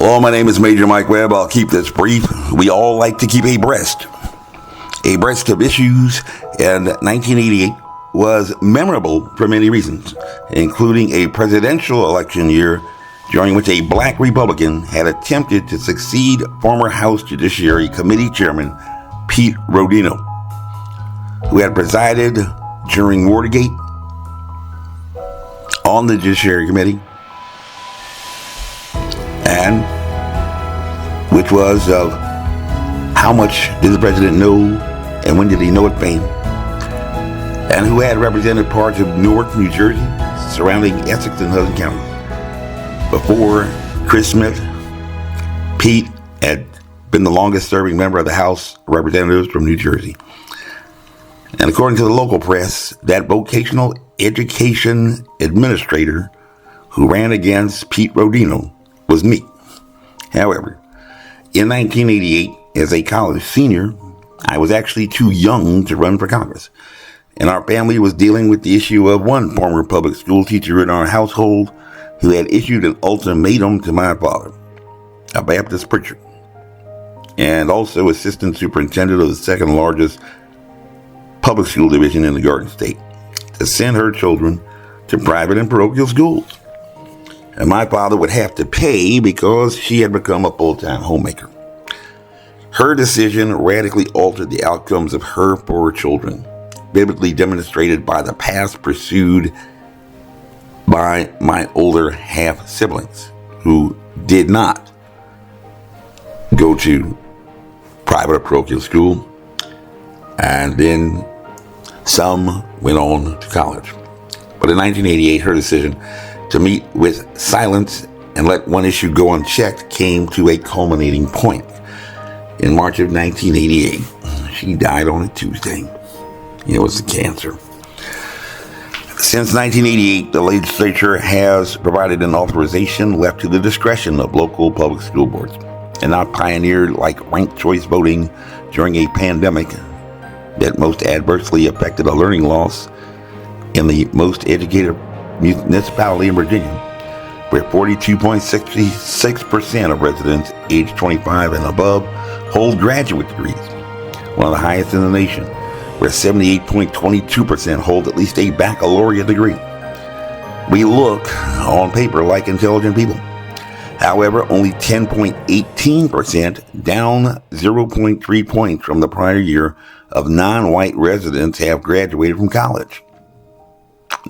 Hello, my name is Major Mike Webb. I'll keep this brief. We all like to keep abreast of issues, and 1988 was memorable for many reasons, including a presidential election year during which a black Republican had attempted to succeed former House Judiciary Committee Chairman Pete Rodino, who had presided during Watergate on the Judiciary Committee, and which was of how much did the president know and when did he know it fame, and who had represented parts of Newark, New Jersey, surrounding Essex and Hudson counties. Before Chris Smith, Pete had been the longest serving member of the House of Representatives from New Jersey. And according to the local press, that vocational education administrator who ran against Pete Rodino was me. However, in 1988, as a college senior, I was actually too young to run for Congress. And our family was dealing with the issue of one former public school teacher in our household who had issued an ultimatum to my father, a Baptist preacher, and also assistant superintendent of the second largest public school division in the Garden State, to send her children to private and parochial schools. And my father would have to pay because she had become a full-time homemaker. Her decision radically altered the outcomes of her four children, vividly demonstrated by the paths pursued by my older half-siblings, who did not go to private or parochial school, and then some went on to college. But in 1988, her decision to meet with silence and let one issue go unchecked came to a culminating point. In March of 1988, she died on a Tuesday. It was cancer. Since 1988, the legislature has provided an authorization left to the discretion of local public school boards, and not pioneered like ranked choice voting during a pandemic that most adversely affected a learning loss in the most educated municipality in Virginia, where 42.66% of residents aged 25 and above hold graduate degrees, one of the highest in the nation, where 78.22% hold at least a baccalaureate degree. We look on paper like intelligent people. However, only 10.18%, down 0.3 points from the prior year, of non-white residents have graduated from college.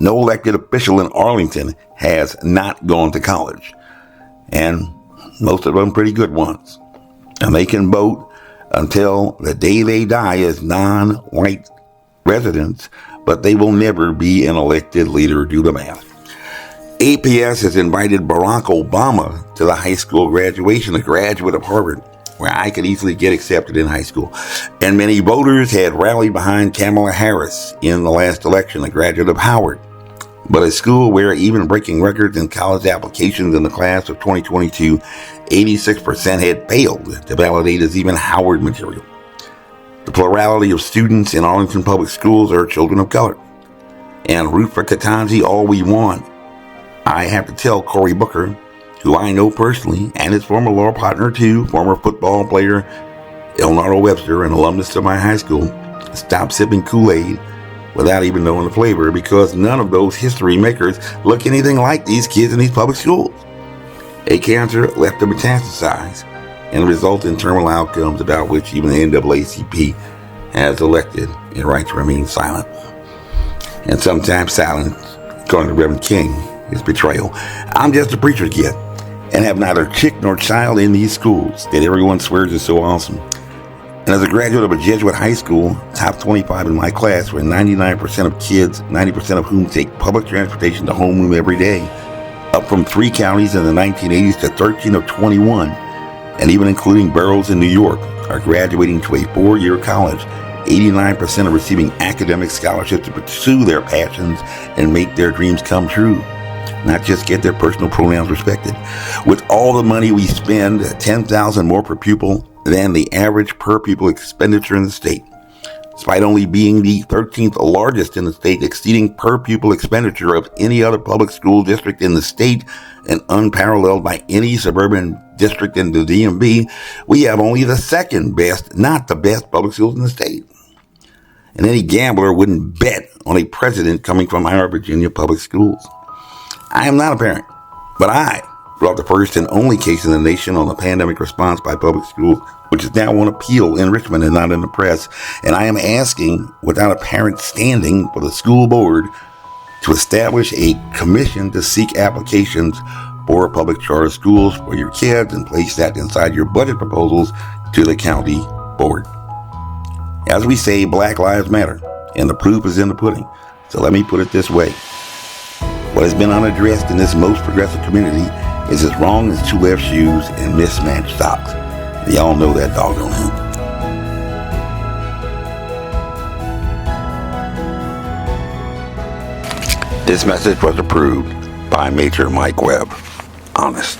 No elected official in Arlington has not gone to college, and most of them pretty good ones. And they can vote until the day they die as non-white residents, but they will never be an elected leader. Do the math. APS has invited Barack Obama to the high school graduation, a graduate of Harvard, where I could easily get accepted in high school. And many voters had rallied behind Kamala Harris in the last election, a graduate of Howard. But a school where even breaking records in college applications in the class of 2022, 86% had failed to validate as even Howard material. The plurality of students in Arlington Public Schools are children of color. And root for Ketanji all we want. I have to tell Cory Booker, who I know personally, and his former law partner too, former football player Elnardo Webster, an alumnus of my high school, stop sipping Kool-Aid without even knowing the flavor, because none of those history makers look anything like these kids in these public schools. A cancer left to metastasize and result in terminal outcomes about which even the NAACP has elected a right to remain silent. And sometimes silence, according to Reverend King, is betrayal. I'm just a preacher's kid and have neither chick nor child in these schools that everyone swears is so awesome. And as a graduate of a Jesuit high school, top 25 in my class, where 99% of kids, 90% of whom take public transportation to homeroom every day, up from 3 counties in the 1980s to 13 of 21, and even including boroughs in New York, are graduating to a 4-year college. 89% are receiving academic scholarships to pursue their passions and make their dreams come true, not just get their personal pronouns respected. With all the money we spend, $10,000 more per pupil than the average per pupil expenditure in the state, despite only being the 13th largest in the state, exceeding per pupil expenditure of any other public school district in the state and unparalleled by any suburban district in the DMV. We have only the second best, not the best public schools in the state. And any gambler wouldn't bet on a president coming from our Virginia public schools. I am not a parent, but I brought the first and only case in the nation on the pandemic response by public schools, which is now on appeal in Richmond and not in the press. And I am asking, without a parent standing, for the school board to establish a commission to seek applications for public charter schools for your kids and place that inside your budget proposals to the county board. As we say, Black Lives Matter, and the proof is in the pudding. So let me put it this way. What has been unaddressed in this most progressive community is as wrong as two left shoes and mismatched socks. Y'all know that doggone him. This message was approved by Major Mike Webb. Honest.